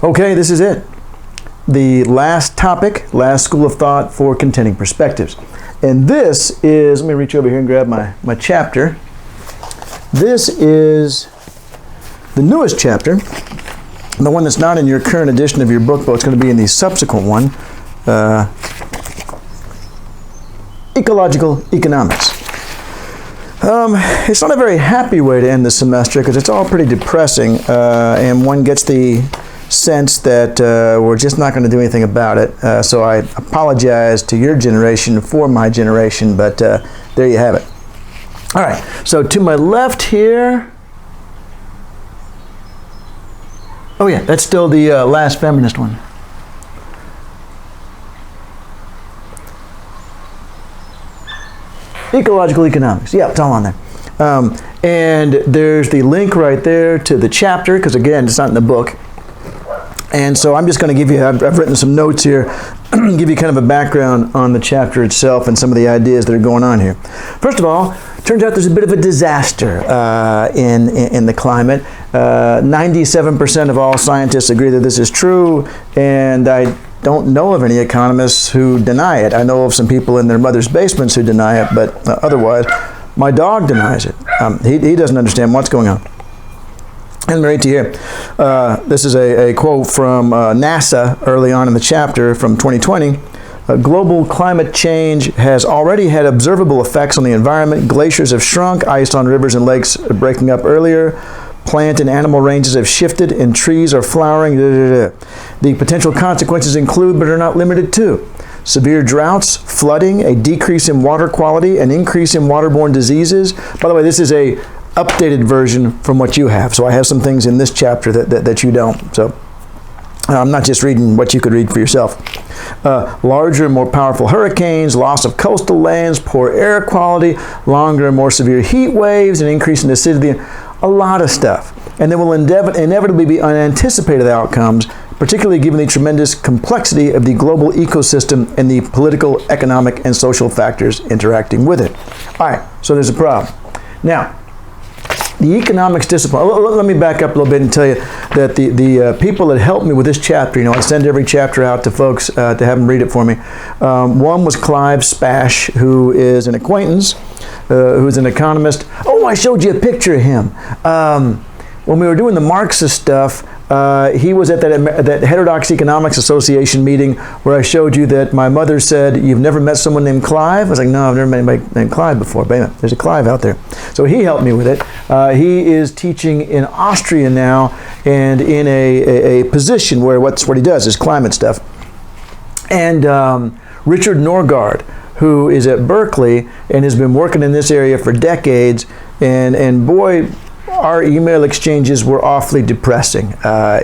Okay, this is it. The last topic, last school of thought for contending perspectives. And this is, let me reach over here and grab my chapter. This is the newest chapter, the one that's not in your current edition of your book, but it's going to be in the subsequent one, Ecological Economics. It's not a very happy way to end the semester because it's all pretty depressing, and one gets the sense that we're just not going to do anything about it. So I apologize to your generation for my generation, but there you have it. All right, so to my left here, oh yeah, that's still the last feminist one. Ecological Economics, yeah, it's all on there. And there's the link right there to the chapter, because again, it's not in the book. And so I'm just going to give you, I've written some notes here, give you kind of a background on the chapter itself and some of the ideas that are going on here. First of all, turns out there's a bit of a disaster in the climate. 97% of all scientists agree that this is true, and I don't know of any economists who deny it. I know of some people in their mother's basements who deny it, but otherwise, my dog denies it. He doesn't understand what's going on. And right to here, this is a quote from NASA early on in the chapter from 2020. Global climate change has already had observable effects on the environment. Glaciers have shrunk, ice on rivers and lakes are breaking up earlier, plant and animal ranges have shifted, and trees are flowering. The potential consequences include, but are not limited to, severe droughts, flooding, a decrease in water quality, an increase in waterborne diseases. By the way, this is a updated version from what you have. So I have some things in this chapter that you don't. So I'm not just reading what you could read for yourself. Larger and more powerful hurricanes, loss of coastal lands, poor air quality, longer and more severe heat waves, an increase in acidity, a lot of stuff. And there will inevitably be unanticipated outcomes, particularly given the tremendous complexity of the global ecosystem and the political, economic, and social factors interacting with it. All right, so there's a problem. Now, the economics discipline, let me back up a little bit and tell you that the people that helped me with this chapter, I send every chapter out to folks to have them read it for me. One was Clive Spash, who is an acquaintance, who's an economist. Oh, I showed you a picture of him. When we were doing the Marxist stuff, he was at that Heterodox Economics Association meeting where I showed you that my mother said, "You've never met someone named Clive?" I was like, "No, I've never met anybody named Clive before." But there's a Clive out there. So he helped me with it. He is teaching in Austria now and in a position where what he does is climate stuff. And Richard Norgaard, who is at Berkeley and has been working in this area for decades, and boy, our email exchanges were awfully depressing. I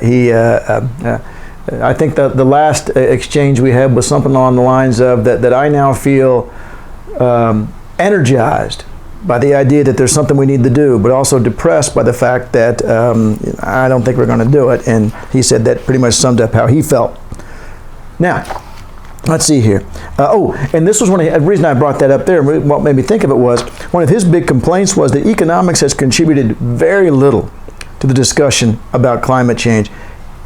think that the last exchange we had was something along the lines of that I now feel energized by the idea that there's something we need to do, but also depressed by the fact that I don't think we're going to do it. And he said that pretty much summed up how he felt. Now, let's see here. And this was the reason I brought that up there. What made me think of it was one of his big complaints was that economics has contributed very little to the discussion about climate change.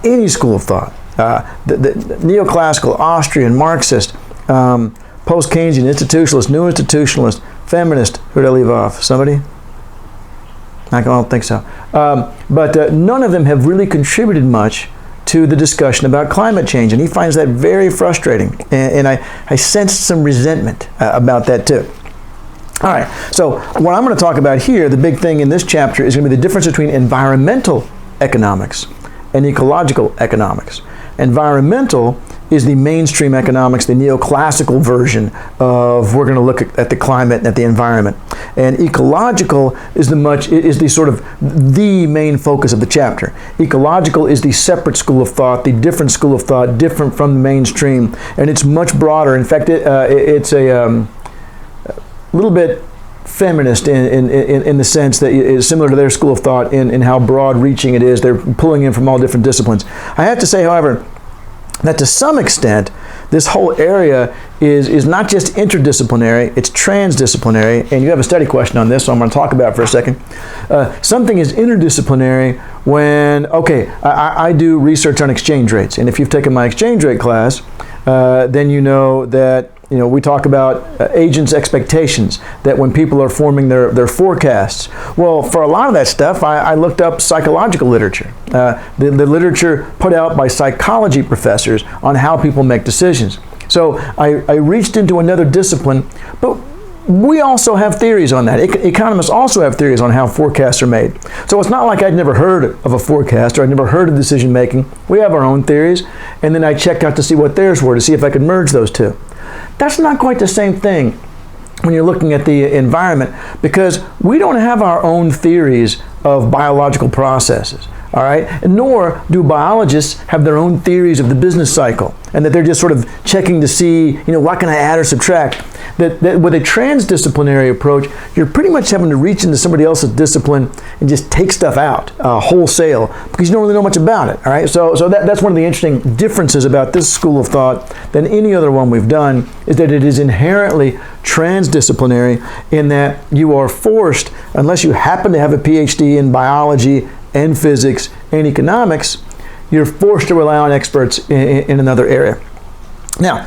Any school of thought, the neoclassical, Austrian, Marxist, post-Keynesian, institutionalist, new institutionalist, feminist. Who did I leave off? Somebody? I don't think so. But none of them have really contributed much to the discussion about climate change, and he finds that very frustrating, and I sensed some resentment about that too. All right, so what I'm going to talk about here, the big thing in this chapter, is going to be the difference between environmental economics and ecological economics. Environmental is the mainstream economics, the neoclassical version of we're going to look at the climate and at the environment. And ecological is the sort of the main focus of the chapter. Ecological is the separate school of thought, the different school of thought, different from the mainstream, and it's much broader. In fact, it's a little bit feminist in the sense that it's similar to their school of thought in how broad-reaching it is. They're pulling in from all different disciplines. I have to say, however, that to some extent, this whole area is not just interdisciplinary, it's transdisciplinary. And you have a study question on this, so I'm going to talk about it for a second. Something is interdisciplinary when, okay, I do research on exchange rates. And if you've taken my exchange rate class, then you know that we talk about agents' expectations, that when people are forming their forecasts. Well, for a lot of that stuff, I looked up psychological literature, the literature put out by psychology professors on how people make decisions. So I reached into another discipline, but we also have theories on that. Economists also have theories on how forecasts are made. So it's not like I'd never heard of a forecast or I'd never heard of decision making. We have our own theories, and then I checked out to see what theirs were to see if I could merge those two. That's not quite the same thing when you're looking at the environment, because we don't have our own theories of biological processes, all right? Nor do biologists have their own theories of the business cycle, and that they're just sort of checking to see, what can I add or subtract. That with a transdisciplinary approach, you're pretty much having to reach into somebody else's discipline and just take stuff out wholesale, because you don't really know much about it, all right? So that's one of the interesting differences about this school of thought than any other one we've done, is that it is inherently transdisciplinary in that you are forced, unless you happen to have a PhD in biology and physics and economics, you're forced to rely on experts in another area. Now,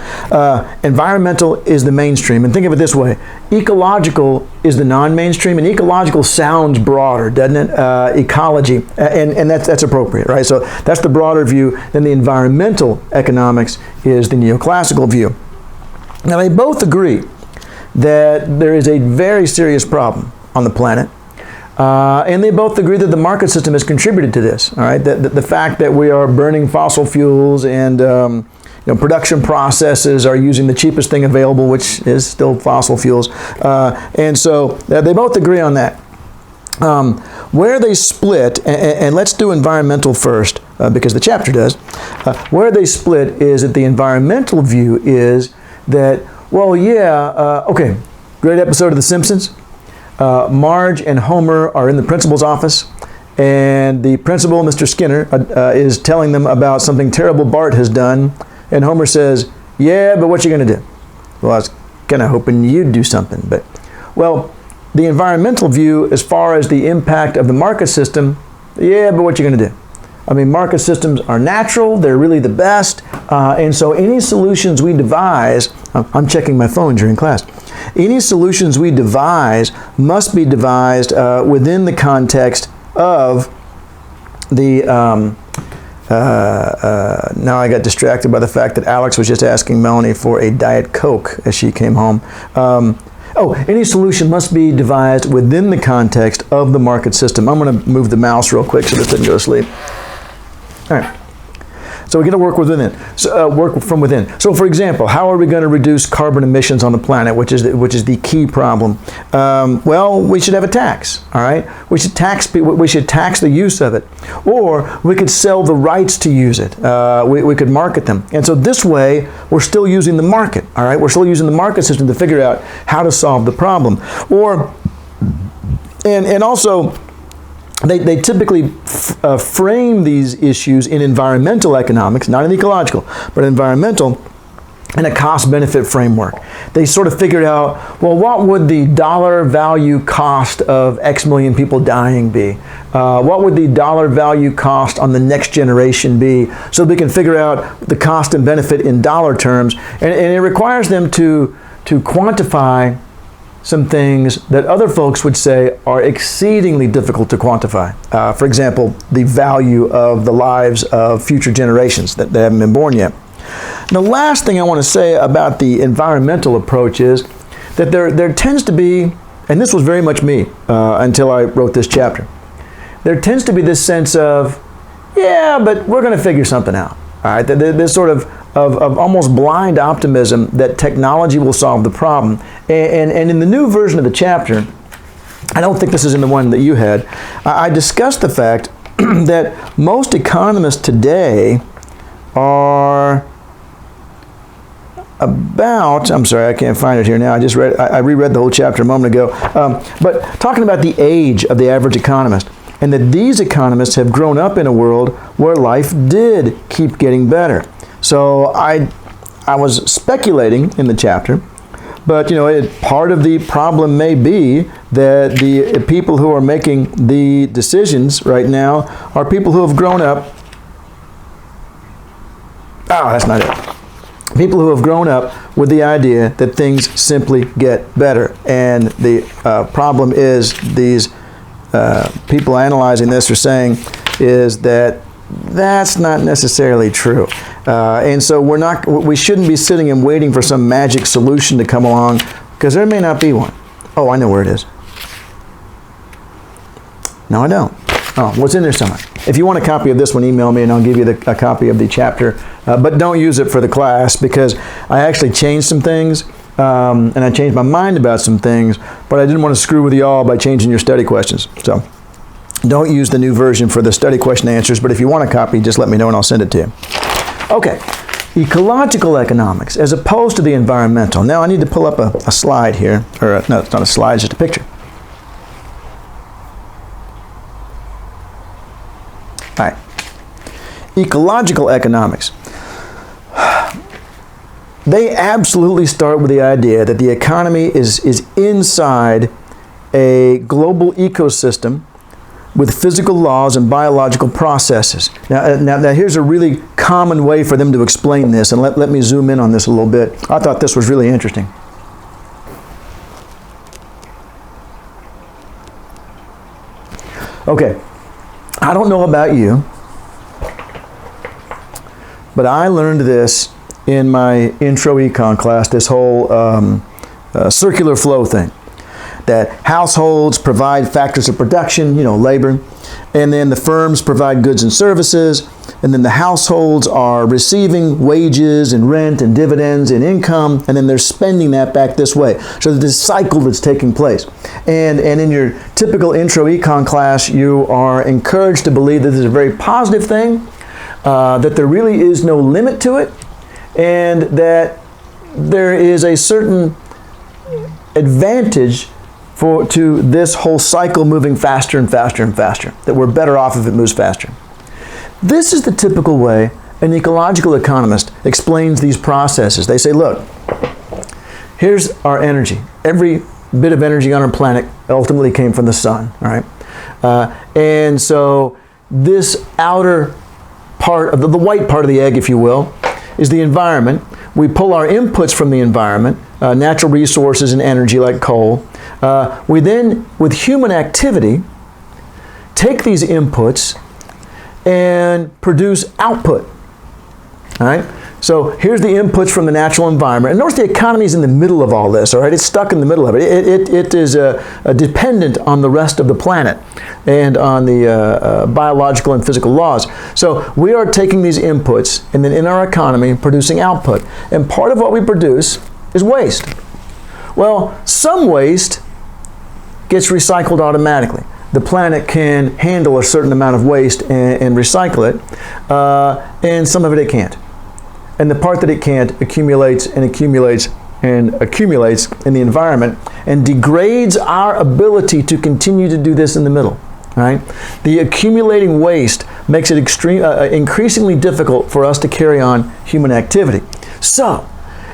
environmental is the mainstream, and think of it this way: ecological is the non-mainstream, and ecological sounds broader, doesn't it? Ecology, and that's appropriate, right? So that's the broader view. Then the environmental economics is the neoclassical view. Now, they both agree that there is a very serious problem on the planet. And they both agree that the market system has contributed to this. All right, the fact that we are burning fossil fuels and production processes are using the cheapest thing available, which is still fossil fuels. And so they both agree on that. Where they split, and let's do environmental first, because the chapter does. Where they split is that the environmental view is that, okay, great episode of The Simpsons. Marge and Homer are in the principal's office, and the principal, Mr. Skinner, is telling them about something terrible Bart has done, and Homer says, "Yeah, but what you going to do?" Well, I was kind of hoping you'd do something, but, well, the environmental view, as far as the impact of the market system, yeah, but what you going to do? I mean, market systems are natural, they're really the best, and so any solutions we devise, I'm checking my phone during class, any solutions we devise must be devised within the context of the, now I got distracted by the fact that Alex was just asking Melanie for a Diet Coke as she came home. Any solution must be devised within the context of the market system. I'm going to move the mouse real quick so this doesn't go to sleep. All right. So we're going to work within, work from within. So, for example, how are we going to reduce carbon emissions on the planet, which is the key problem? Well, we should have a tax. All right, we should tax the use of it, or we could sell the rights to use it. We could market them, and so this way we're still using the market. All right, we're still using the market system to figure out how to solve the problem, and also. They typically frame these issues in environmental economics, not in ecological, but environmental, in a cost-benefit framework. They sort of figured out, well, what would the dollar value cost of X million people dying be? What would the dollar value cost on the next generation be? So we can figure out the cost and benefit in dollar terms. And it requires them to quantify some things that other folks would say are exceedingly difficult to quantify. For example, the value of the lives of future generations that haven't been born yet. The last thing I want to say about the environmental approach is that there tends to be, and this was very much me until I wrote this chapter, there tends to be this sense of, yeah, but we're going to figure something out. All right, this sort of almost blind optimism that technology will solve the problem. And in the new version of the chapter, I don't think this is in the one that you had, I discussed the fact that most economists today are about, I'm sorry, I can't find it here now. I reread the whole chapter a moment ago. But talking about the age of the average economist, and that these economists have grown up in a world where life did keep getting better. So I was speculating in the chapter, but part of the problem may be that the people who are making the decisions right now are people who have grown up. Oh, that's not it. People who have grown up with the idea that things simply get better. And the problem is these people analyzing this are saying is that that's not necessarily true. And so we shouldn't be sitting and waiting for some magic solution to come along, because there may not be one. Oh, I know where it is. No, I don't. Oh, what's in there somewhere? If you want a copy of this one, email me and I'll give you a copy of the chapter. But don't use it for the class, because I actually changed some things, and I changed my mind about some things, but I didn't want to screw with you all by changing your study questions. So don't use the new version for the study question answers, but if you want a copy, just let me know and I'll send it to you. Okay, ecological economics as opposed to the environmental. Now I need to pull up a slide here, or no, it's not a slide, it's just a picture. All right, ecological economics. They absolutely start with the idea that the economy is inside a global ecosystem with physical laws and biological processes. Now here's a really common way for them to explain this, and let me zoom in on this a little bit. I thought this was really interesting. Okay, I don't know about you, but I learned this in my intro econ class, this whole circular flow thing. That households provide factors of production, labor, and then the firms provide goods and services, and then the households are receiving wages and rent and dividends and income, and then they're spending that back this way. So there's this cycle that's taking place. And in your typical intro econ class, you are encouraged to believe that this is a very positive thing, that there really is no limit to it, and that there is a certain advantage to this whole cycle moving faster and faster and faster, that we're better off if it moves faster. This is the typical way an ecological economist explains these processes. They say, look, here's our energy. Every bit of energy on our planet ultimately came from the sun, all right? And so this outer part, of the white part of the egg, if you will, is the environment. We pull our inputs from the environment, natural resources and energy like coal. We then, with human activity, take these inputs and produce output. All right? So here's the inputs from the natural environment. And notice the economy is in the middle of all this, all right? It's stuck in the middle of it. It is dependent on the rest of the planet and on the biological and physical laws. So we are taking these inputs and then in our economy producing output. And part of what we produce is waste. Well, some waste gets recycled automatically. The planet can handle a certain amount of waste and recycle it, and some of it can't. And the part that it can't accumulates and accumulates and accumulates in the environment and degrades our ability to continue to do this in the middle. Right? The accumulating waste makes it increasingly difficult for us to carry on human activity. So,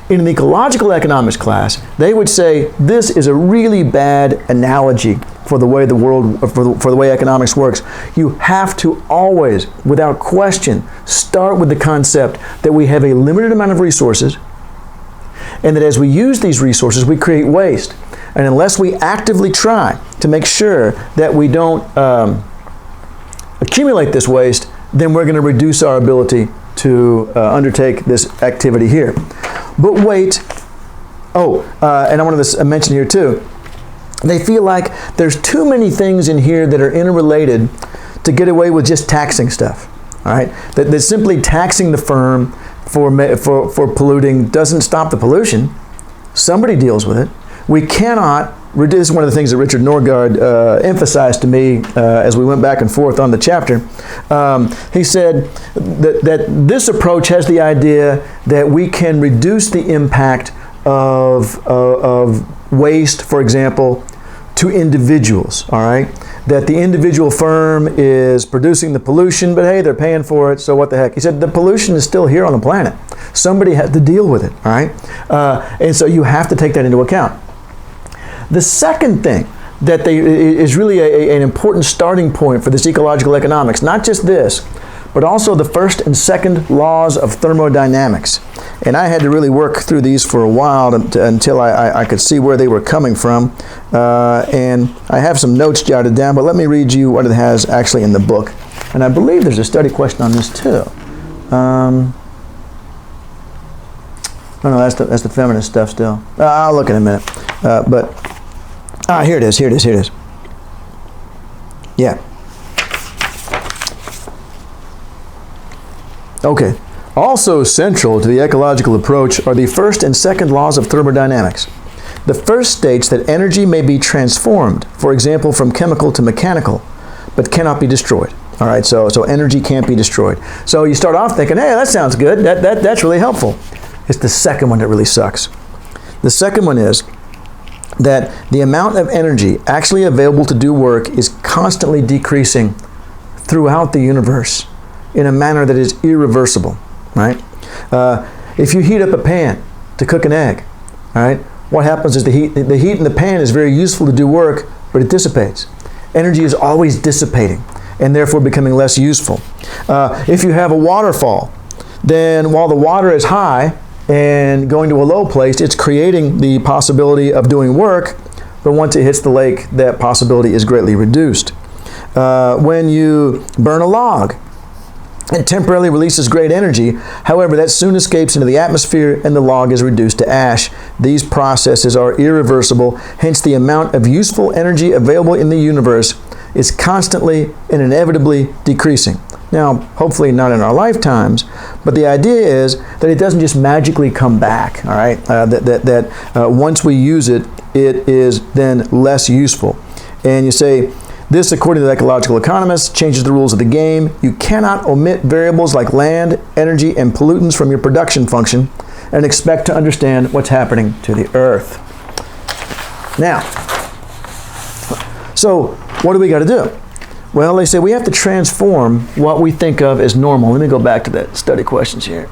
in an ecological economics class, they would say this is a really bad analogy for the way the world, for the way economics works. You have to always, without question, start with the concept that we have a limited amount of resources, and that as we use these resources, we create waste. And unless we actively try to make sure that we don't accumulate this waste, then we're going to reduce our ability to undertake this activity here. But wait, and I wanted to mention here too, they feel like there's too many things in here that are interrelated to get away with just taxing stuff. All right, that simply taxing the firm for polluting doesn't stop the pollution. Somebody deals with it. We cannot. This is one of the things that Richard Norgaard emphasized to me as we went back and forth on the chapter. He said that this approach has the idea that we can reduce the impact of waste, for example, to individuals, all right? That the individual firm is producing the pollution, but hey, they're paying for it, so what the heck? He said the pollution is still here on the planet. Somebody had to deal with it, all right? And so you have to take that into account. The second thing that is really an important starting point for this ecological economics, not just this, but also the first and second laws of thermodynamics. And I had to really work through these for a while until I could see where they were coming from. And I have some notes jotted down, but let me read you what it has actually in the book. And I believe there's a study question on this too. No, that's the feminist stuff still. I'll look in a minute. Here it is. Yeah. Okay. Also central to the ecological approach are the first and second laws of thermodynamics. The first states that energy may be transformed, for example, from chemical to mechanical, but cannot be destroyed. All right, so energy can't be destroyed. So you start off thinking, hey, that sounds good. That's really helpful. It's the second one that really sucks. The second one is that the amount of energy actually available to do work is constantly decreasing throughout the universe in a manner that is irreversible, right? If you heat up a pan to cook an egg, all right, what happens is the heat in the pan is very useful to do work, but it dissipates. Energy is always dissipating and therefore becoming less useful. If you have a waterfall, then while the water is high and going to a low place, it's creating the possibility of doing work, but once it hits the lake, that possibility is greatly reduced. When you burn a log, it temporarily releases great energy. However, that soon escapes into the atmosphere and the log is reduced to ash. These processes are irreversible. Hence, the amount of useful energy available in the universe is constantly and inevitably decreasing. Now, hopefully not in our lifetimes, but the idea is that it doesn't just magically come back, all right? Once we use it, it is then less useful. And you say, this, according to the ecological economists, changes the rules of the game. You cannot omit variables like land, energy, and pollutants from your production function and expect to understand what's happening to the earth. Now, so what do we got to do? Well, they say we have to transform what we think of as normal. Let me go back to that study questions here.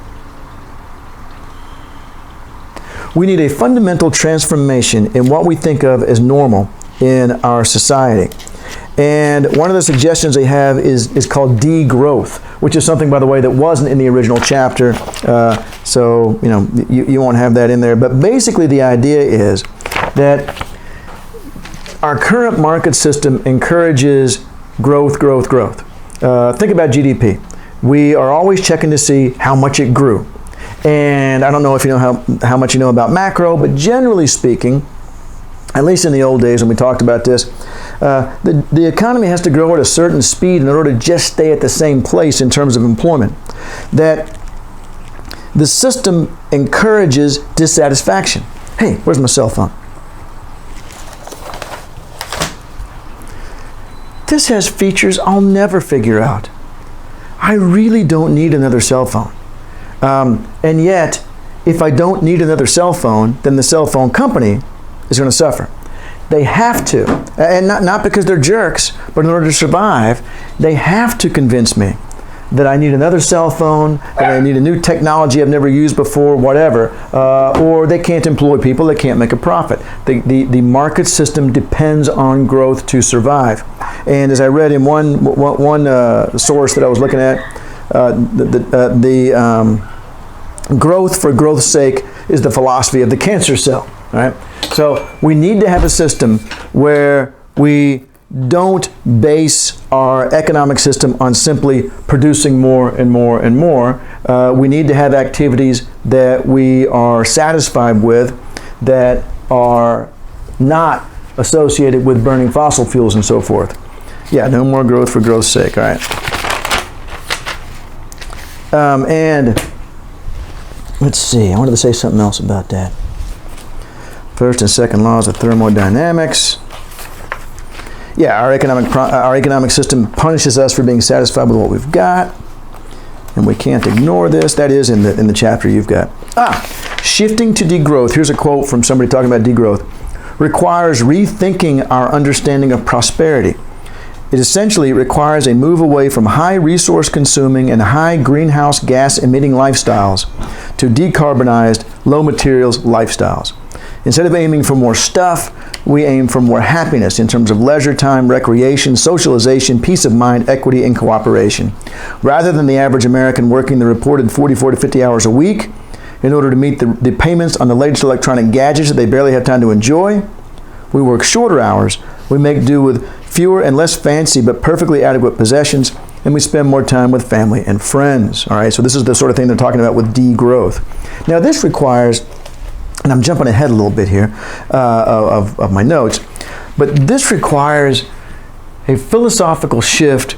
We need a fundamental transformation in what we think of as normal in our society. And one of the suggestions they have is called degrowth, which is something, by the way, that wasn't in the original chapter. So, you won't have that in there. But basically the idea is that our current market system encourages growth. Think about GDP. We are always checking to see how much it grew. And I don't know if you know how much you know about macro, but generally speaking, at least in the old days when we talked about this, the economy has to grow at a certain speed in order to just stay at the same place in terms of employment. That the system encourages dissatisfaction. Hey, where's my cell phone? This has features I'll never figure out. I really don't need another cell phone. And yet, if I don't need another cell phone, then the cell phone company is going to suffer. They have to, and not because they're jerks, but in order to survive, they have to convince me that I need another cell phone, that I need a new technology I've never used before, whatever, or they can't employ people, they can't make a profit. The market system depends on growth to survive. And as I read in one source that I was looking at, growth for growth's sake is the philosophy of the cancer cell. All right? So we need to have a system where we don't base our economic system on simply producing more and more and more. We need to have activities that we are satisfied with that are not associated with burning fossil fuels and so forth. Yeah, no more growth for growth's sake, all right? And let's see, I wanted to say something else about that. First and second laws of thermodynamics. Yeah, our economic system punishes us for being satisfied with what we've got, and we can't ignore this. That is in the chapter you've got. Shifting to degrowth. Here's a quote from somebody talking about degrowth. requires rethinking our understanding of prosperity. It essentially requires a move away from high resource consuming and high greenhouse gas emitting lifestyles to decarbonized, low materials lifestyles. Instead of aiming for more stuff, we aim for more happiness in terms of leisure time, recreation, socialization, peace of mind, equity, and cooperation. Rather than the average American working the reported 44 to 50 hours a week in order to meet the payments on the latest electronic gadgets that they barely have time to enjoy, we work shorter hours, we make do with fewer and less fancy but perfectly adequate possessions, and we spend more time with family and friends. All right, so this is the sort of thing they're talking about with degrowth. Now this requires, and I'm jumping ahead a little bit here of my notes, but this requires a philosophical shift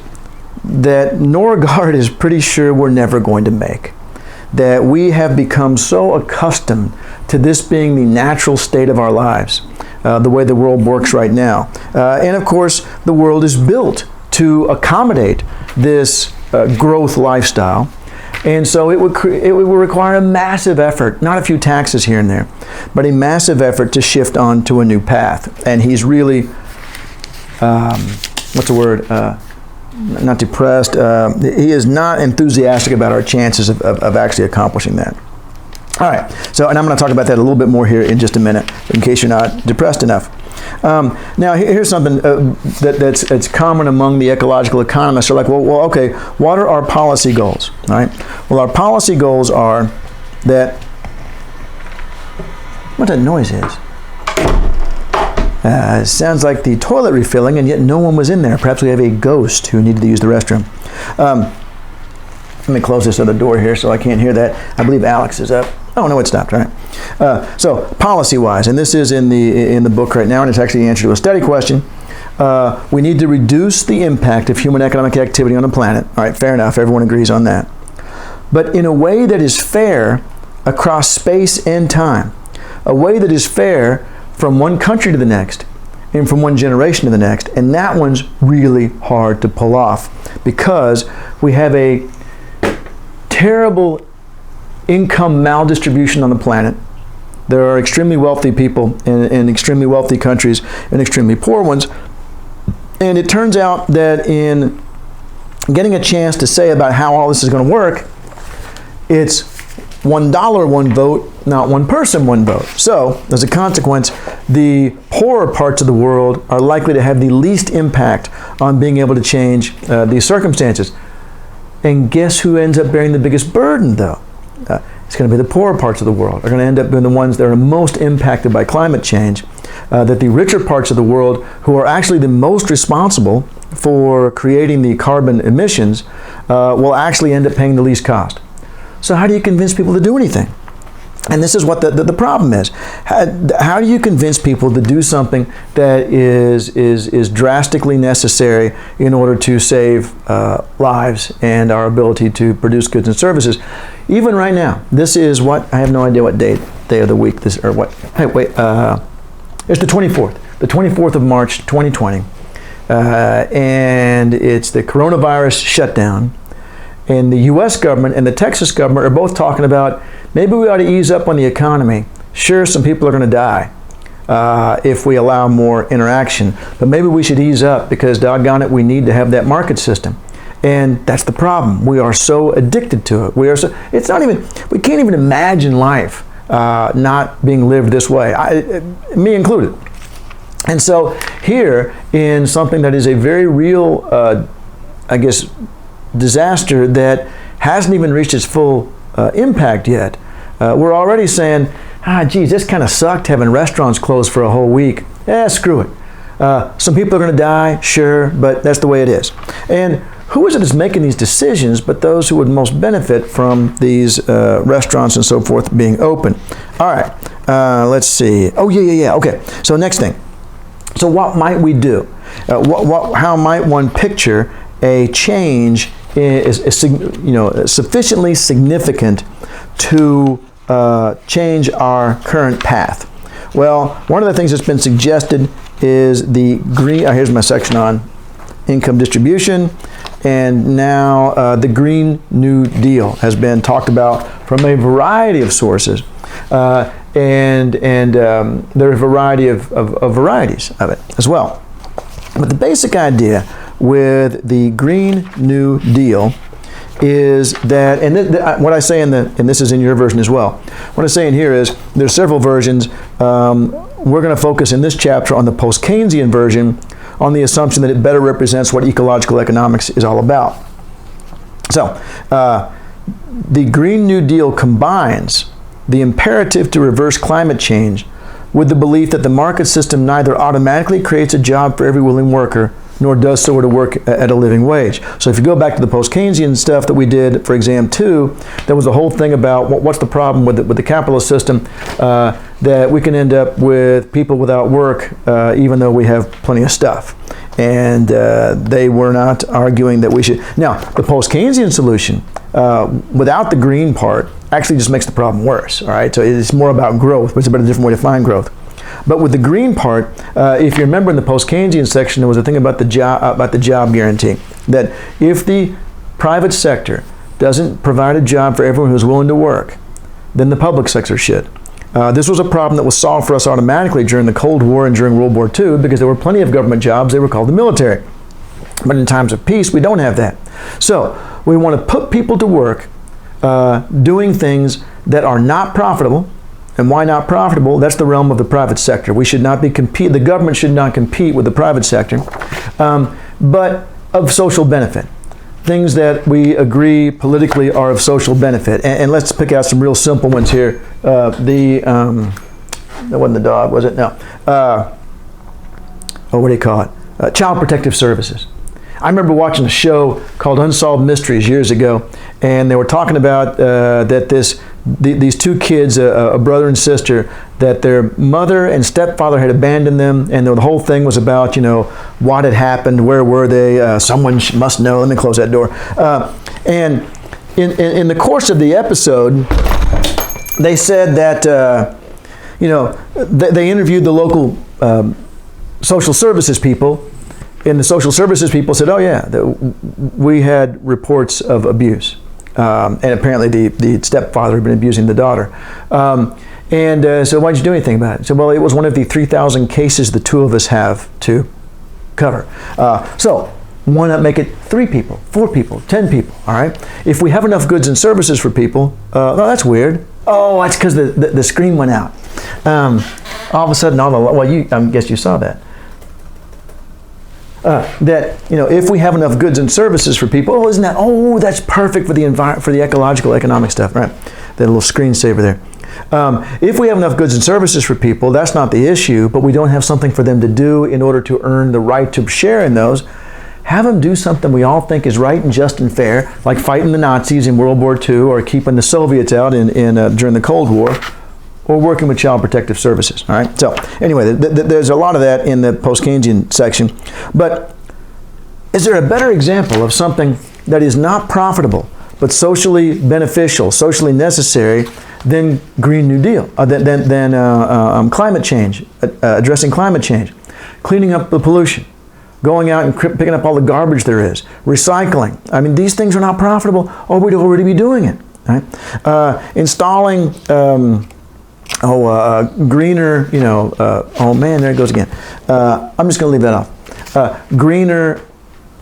that Norgard is pretty sure we're never going to make. That we have become so accustomed to this being the natural state of our lives, the way the world works right now. And of course, the world is built to accommodate this growth lifestyle. And so it would require a massive effort, not a few taxes here and there, but a massive effort to shift on to a new path. And he's really, what's the word? Not depressed. He is not enthusiastic about our chances of actually accomplishing that. All right, so, and I'm going to talk about that a little bit more here in just a minute, in case you're not depressed enough. Now, here's something that's common among the ecological economists. They're like, well, okay, what are our policy goals? All right. Well, our policy goals are that, what that noise is? It sounds like the toilet refilling, and yet no one was in there. Perhaps we have a ghost who needed to use the restroom. Let me close this other door here so I can't hear that. I believe Alex is up. Oh, no, it stopped, all right. So policy-wise, and this is in the book right now, and it's actually the answer to a study question. We need to reduce the impact of human economic activity on the planet. All right, fair enough. Everyone agrees on that. But in a way that is fair across space and time, a way that is fair from one country to the next and from one generation to the next. And that one's really hard to pull off because we have a terrible income maldistribution on the planet. There are extremely wealthy people in extremely wealthy countries and extremely poor ones. And it turns out that in getting a chance to say about how all this is going to work, it's $1 one vote, not one person one vote. So, as a consequence, the poorer parts of the world are likely to have the least impact on being able to change these circumstances. And guess who ends up bearing the biggest burden, though? It's going to be the poorer parts of the world. Are going to end up being the ones that are most impacted by climate change. That the richer parts of the world, who are actually the most responsible for creating the carbon emissions, will actually end up paying the least cost. So how do you convince people to do anything? And this is what the problem is. How do you convince people to do something that is drastically necessary in order to save lives and our ability to produce goods and services? Even right now, this is what, I have no idea what day of the week this, or what, hey, wait, it's the 24th of March, 2020. And it's the coronavirus shutdown. And the U.S. government and the Texas government are both talking about maybe we ought to ease up on the economy. Sure, some people are going to die if we allow more interaction, but maybe we should ease up because, doggone it, we need to have that market system. And that's the problem. We are so addicted to it. It's not even, we can't even imagine life not being lived this way, me included. And so here, in something that is a very real, disaster that hasn't even reached its full impact yet. We're already saying, geez, this kind of sucked having restaurants closed for a whole week. Screw it. Some people are going to die, sure, but that's the way it is. And who is it that's making these decisions but those who would most benefit from these restaurants and so forth being open? All right, let's see. Oh, yeah. Okay, so next thing. So what might we do? How might one picture a change is sufficiently significant to change our current path? Well, one of the things that's been suggested is the green, here's my section on income distribution, and now the Green New Deal has been talked about from a variety of sources. and there are a variety of varieties of it as well. But the basic idea with the Green New Deal is that, and what I say and this is in your version as well, what I say in here is there's several versions. We're going to focus in this chapter on the post-Keynesian version, on the assumption that it better represents what ecological economics is all about. So, the Green New Deal combines the imperative to reverse climate change with the belief that the market system neither automatically creates a job for every willing worker, nor does so to work at a living wage. So if you go back to the post-Keynesian stuff that we did for exam 2, there was a whole thing about what's the problem with the capitalist system, that we can end up with people without work even though we have plenty of stuff. And they were not arguing that we should. Now, the post-Keynesian solution, without the green part, actually just makes the problem worse. All right, so it's more about growth, which is about a different way to define growth. But with the green part, if you remember in the post-Keynesian section, there was a thing about the job guarantee, that if the private sector doesn't provide a job for everyone who's willing to work, then the public sector should. This was a problem that was solved for us automatically during the Cold War and during World War II, because there were plenty of government jobs. They were called the military. But in times of peace, we don't have that. So we want to put people to work doing things that are not profitable. And why not profitable? That's the realm of the private sector. We should not be the government should not compete with the private sector, but of social benefit. Things that we agree politically are of social benefit. And let's pick out some real simple ones here. That wasn't the dog, was it? No. What do you call it? Child Protective Services. I remember watching a show called Unsolved Mysteries years ago, and they were talking about that these two kids, a brother and sister, that their mother and stepfather had abandoned them, and the whole thing was about, what had happened, where were they, someone must know, let me close that door. And in the course of the episode, they said that, they interviewed the local social services people, and the social services people said, oh yeah, we had reports of abuse. And apparently the stepfather had been abusing the daughter. So why'd you do anything about it? So, well, it was one of the 3,000 cases the two of us have to cover. So why not make it 3 people, 4 people, 10 people, all right? If we have enough goods and services for people, oh, that's weird. Oh, that's because the screen went out. All of a sudden, I guess you saw that. If we have enough goods and services for people, that's perfect for the ecological economic stuff, right? That little screensaver there. If we have enough goods and services for people, that's not the issue, but we don't have something for them to do in order to earn the right to share in those. Have them do something we all think is right and just and fair, like fighting the Nazis in World War II, or keeping the Soviets out during the Cold War, or working with Child Protective Services, all right? So anyway, there's a lot of that in the post-Keynesian section. But is there a better example of something that is not profitable, but socially beneficial, socially necessary, than Green New Deal, than climate change, addressing climate change, cleaning up the pollution, going out and picking up all the garbage there is, recycling? I mean, these things are not profitable, or we'd already be doing it, right? Installing greener, oh man, there it goes again. I'm just going to leave that off. Greener,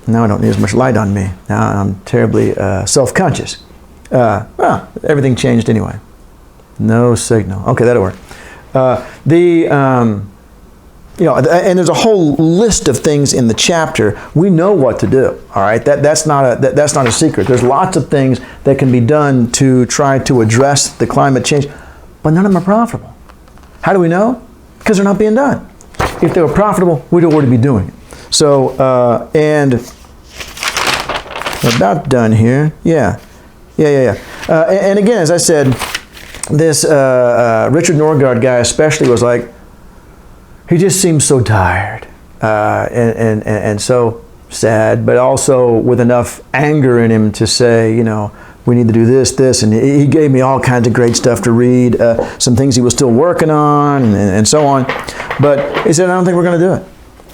now I don't need as much light on me. Now I'm terribly self-conscious. Everything changed anyway. No signal. Okay, that'll work. And there's a whole list of things in the chapter. We know what to do. All right, that's not a secret. There's lots of things that can be done to try to address the climate change, but none of them are profitable. How do we know? Because they're not being done. If they were profitable, we'd already be doing it. So, and we're about done here. Yeah. And again, as I said, this Richard Norgaard guy especially was like, he just seems so tired and so sad, but also with enough anger in him to say, we need to do this, and he gave me all kinds of great stuff to read, some things he was still working on, and so on. But he said, I don't think we're going to do it.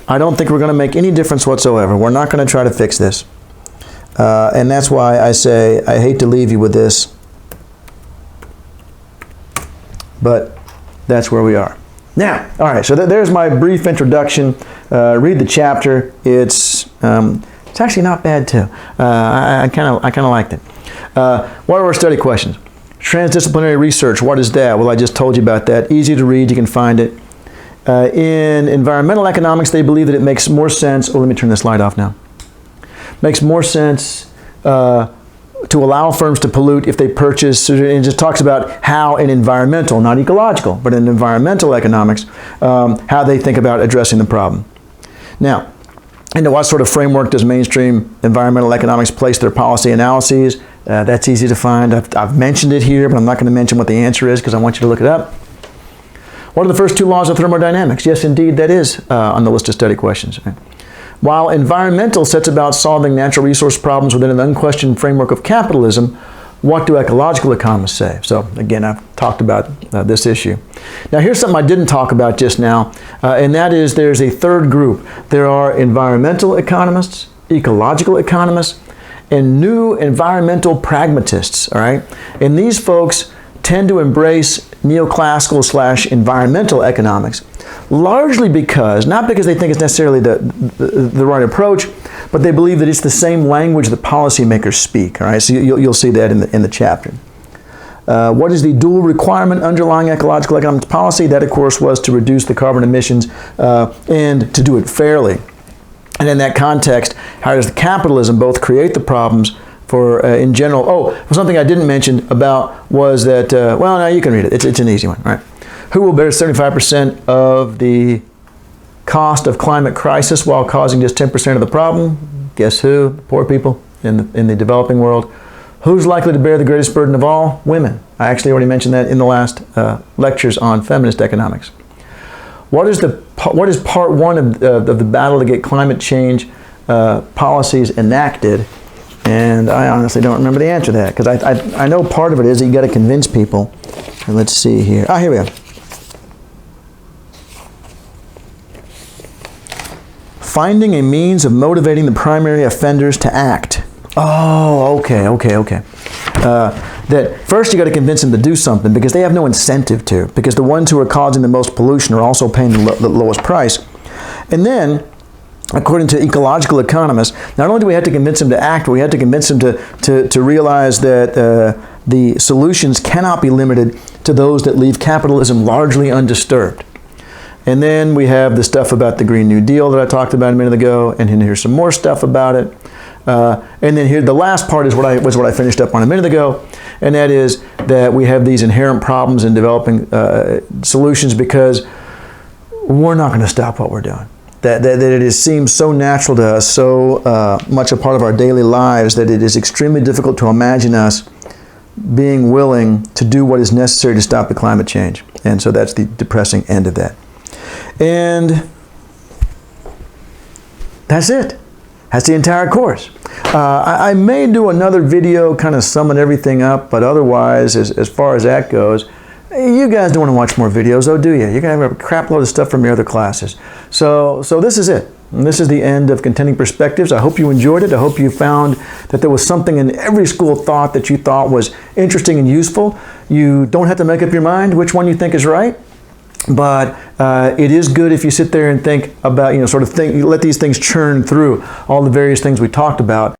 I don't think we're going to make any difference whatsoever. We're not going to try to fix this. And that's why I say, I hate to leave you with this, but that's where we are. Now, all right, so there's my brief introduction. Read the chapter. It's actually not bad too. I kind of liked it. What are our study questions? Transdisciplinary research, what is that? Well, I just told you about that. Easy to read, you can find it. In environmental economics, they believe that it makes more sense, let me turn this light off now. Makes more sense to allow firms to pollute if they purchase, and it just talks about how in environmental, not ecological, but in environmental economics, how they think about addressing the problem. Now, into what sort of framework does mainstream environmental economics place their policy analyses? That's easy to find. I've mentioned it here, but I'm not going to mention what the answer is because I want you to look it up. What are the first two laws of thermodynamics? Yes, indeed, that is on the list of study questions. While environmental sets about solving natural resource problems within an unquestioned framework of capitalism, what do ecological economists say? So again, I've talked about this issue. Now here's something I didn't talk about just now, and that is there's a third group. There are environmental economists, ecological economists, and new environmental pragmatists, all right? And these folks tend to embrace neoclassical / environmental economics, largely because, not because they think it's necessarily the right approach, but they believe that it's the same language that policymakers speak, all right? So you'll see that in the chapter. What is the dual requirement underlying ecological economics policy? That, of course, was to reduce the carbon emissions and to do it fairly. And in that context, how does capitalism both create the problems for, in general, something I didn't mention about was that, well, now you can read it. It's an easy one, right? Who will bear 75% of the cost of climate crisis while causing just 10% of the problem? Guess who? The poor people in the developing world. Who's likely to bear the greatest burden of all? Women. I actually already mentioned that in the last lectures on feminist economics. What is part one of the battle to get climate change policies enacted? And I honestly don't remember the answer to that, because I know part of it is that you got to convince people. And let's see here. Here we go. Finding a means of motivating the primary offenders to act. Oh, okay. That first you got to convince them to do something because they have no incentive to, because the ones who are causing the most pollution are also paying the lowest price. And then, according to ecological economists, not only do we have to convince them to act, but we have to convince them to realize that the solutions cannot be limited to those that leave capitalism largely undisturbed. And then we have the stuff about the Green New Deal that I talked about a minute ago, and then here's some more stuff about it. And then here, the last part is what I finished up on a minute ago, and that is that we have these inherent problems in developing solutions because we're not going to stop what we're doing. That it seems so natural to us, so much a part of our daily lives, that it is extremely difficult to imagine us being willing to do what is necessary to stop the climate change. And so that's the depressing end of that. And that's it. That's the entire course. I may do another video kind of summing everything up, but otherwise, as far as that goes, you guys don't want to watch more videos, though, do you? You're going to have a crap load of stuff from your other classes. So this is it. And this is the end of Contending Perspectives. I hope you enjoyed it. I hope you found that there was something in every school of thought that you thought was interesting and useful. You don't have to make up your mind which one you think is right. But it is good if you sit there and think about, let these things churn through all the various things we talked about.